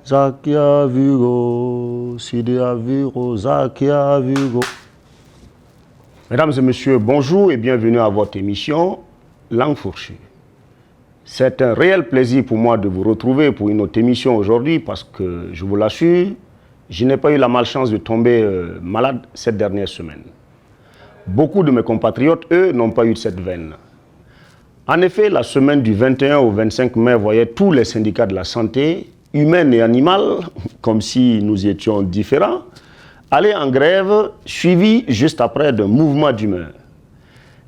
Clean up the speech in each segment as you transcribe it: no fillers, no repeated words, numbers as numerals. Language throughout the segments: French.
Zakia Vigo, Sidia Vigo, Zakia Vigo. Mesdames et messieurs, bonjour et bienvenue à votre émission Langue fourchue. C'est un réel plaisir pour moi de vous retrouver pour une autre émission aujourd'hui parce que, je vous l'assure, je n'ai pas eu la malchance de tomber malade cette dernière semaine. Beaucoup de mes compatriotes, eux, n'ont pas eu de cette veine. En effet, la semaine du 21 au 25 mai voyait tous les syndicats de la santé, humaine et animale, comme si nous étions différents, aller en grève, suivi juste après d'un mouvement d'humeur.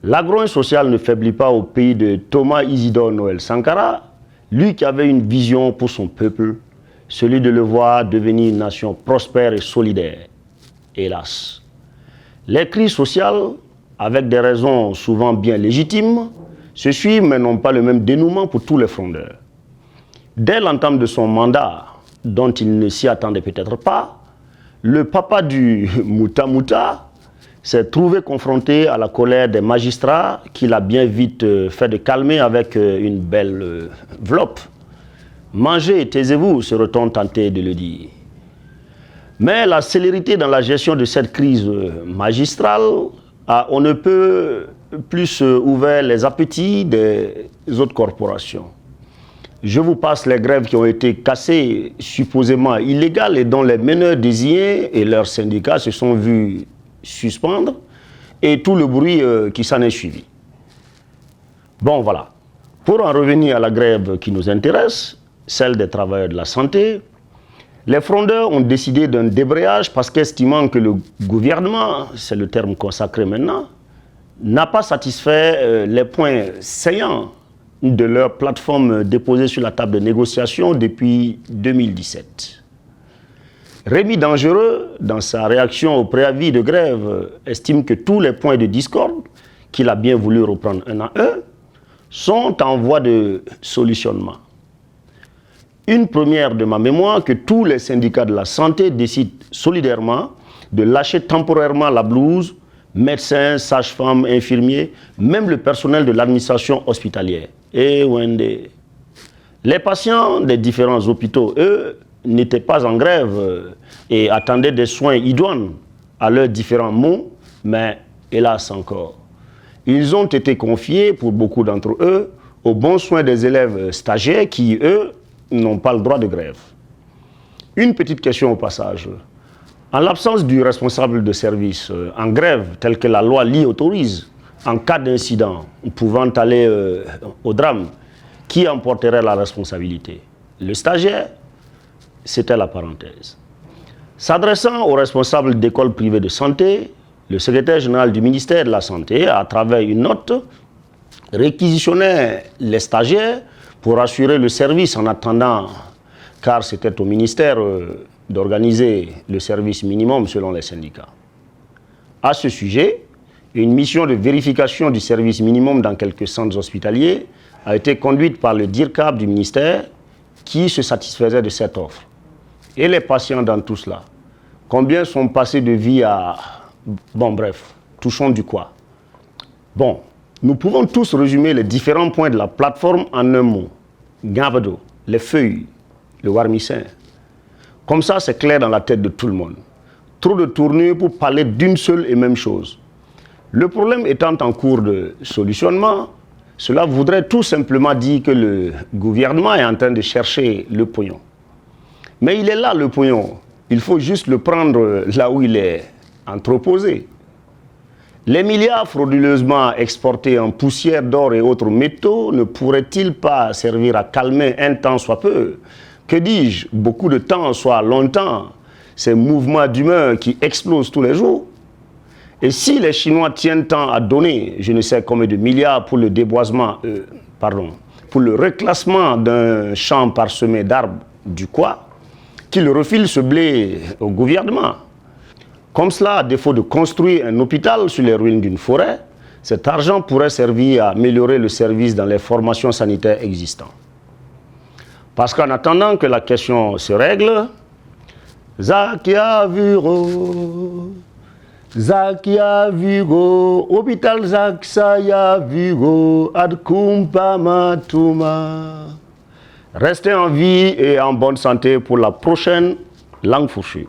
L'agro social ne faiblit pas au pays de Thomas Isidore Noël Sankara, lui qui avait une vision pour son peuple, celui de le voir devenir une nation prospère et solidaire. Hélas, les crises sociales, avec des raisons souvent bien légitimes, se suivent mais n'ont pas le même dénouement pour tous les frondeurs. Dès l'entame de son mandat, dont il ne s'y attendait peut-être pas, le papa du Mouta Mouta s'est trouvé confronté à la colère des magistrats qu'il a bien vite fait de calmer avec une belle vlope. Mangez et taisez-vous, serait-on tenté de le dire. Mais la célérité dans la gestion de cette crise magistrale a on ne peut plus ouvert les appétits des autres corporations. Je vous passe les grèves qui ont été cassées, supposément illégales, et dont les meneurs désignés et leurs syndicats se sont vus suspendre, et tout le bruit qui s'en est suivi. Bon, voilà. Pour en revenir à la grève qui nous intéresse, celle des travailleurs de la santé, les frondeurs ont décidé d'un débrayage parce qu'estimant que le gouvernement, c'est le terme consacré maintenant, n'a pas satisfait les points saillants de leur plateforme déposée sur la table de négociation depuis 2017. Rémi Dangereux, dans sa réaction au préavis de grève, estime que tous les points de discorde, qu'il a bien voulu reprendre un à un, sont en voie de solutionnement. Une première de ma mémoire que tous les syndicats de la santé décident solidairement de lâcher temporairement la blouse, médecins, sages-femmes, infirmiers, même le personnel de l'administration hospitalière. Et Wende. Les patients des différents hôpitaux, eux, n'étaient pas en grève et attendaient des soins idoines à leurs différents maux, mais hélas encore. Ils ont été confiés, pour beaucoup d'entre eux, aux bons soins des élèves stagiaires qui, eux, n'ont pas le droit de grève. Une petite question au passage. En l'absence du responsable de service en grève, tel que la loi l'y autorise, en cas d'incident pouvant aller au drame, qui en porterait la responsabilité? Le stagiaire? C'était la parenthèse. S'adressant aux responsables d'écoles privées de santé, le secrétaire général du ministère de la Santé, à travers une note, réquisitionnait les stagiaires pour assurer le service en attendant, car c'était au ministère d'organiser le service minimum selon les syndicats. À ce sujet, une mission de vérification du service minimum dans quelques centres hospitaliers a été conduite par le DIRCAP du ministère qui se satisfaisait de cette offre. Et les patients dans tout cela, combien sont passés de vie à... Bon bref, touchons du quoi. Bon, nous pouvons tous résumer les différents points de la plateforme en un mot. Gavado, les feuilles, le warmissin. Comme ça, c'est clair dans la tête de tout le monde. Trop de tournures pour parler d'une seule et même chose. Le problème étant en cours de solutionnement, cela voudrait tout simplement dire que le gouvernement est en train de chercher le pognon. Mais il est là le pognon. Il faut juste le prendre là où il est entreposé. Les milliards frauduleusement exportés en poussière d'or et autres métaux ne pourraient-ils pas servir à calmer un temps soit peu, que dis-je, beaucoup de temps soit longtemps, ces mouvements d'humeur qui explosent tous les jours? Et si les Chinois tiennent tant à donner, je ne sais combien de milliards pour le déboisement, pour le reclassement d'un champ parsemé d'arbres du quoi, qu'ils refilent ce blé au gouvernement. Comme cela, à défaut de construire un hôpital sur les ruines d'une forêt, cet argent pourrait servir à améliorer le service dans les formations sanitaires existantes. Parce qu'en attendant que la question se règle, Zakia Viro, Zakia Vigo, hôpital Zaksaya Vigo, Adkumpa Matuma. Restez en vie et en bonne santé pour la prochaine Langue Fourchue.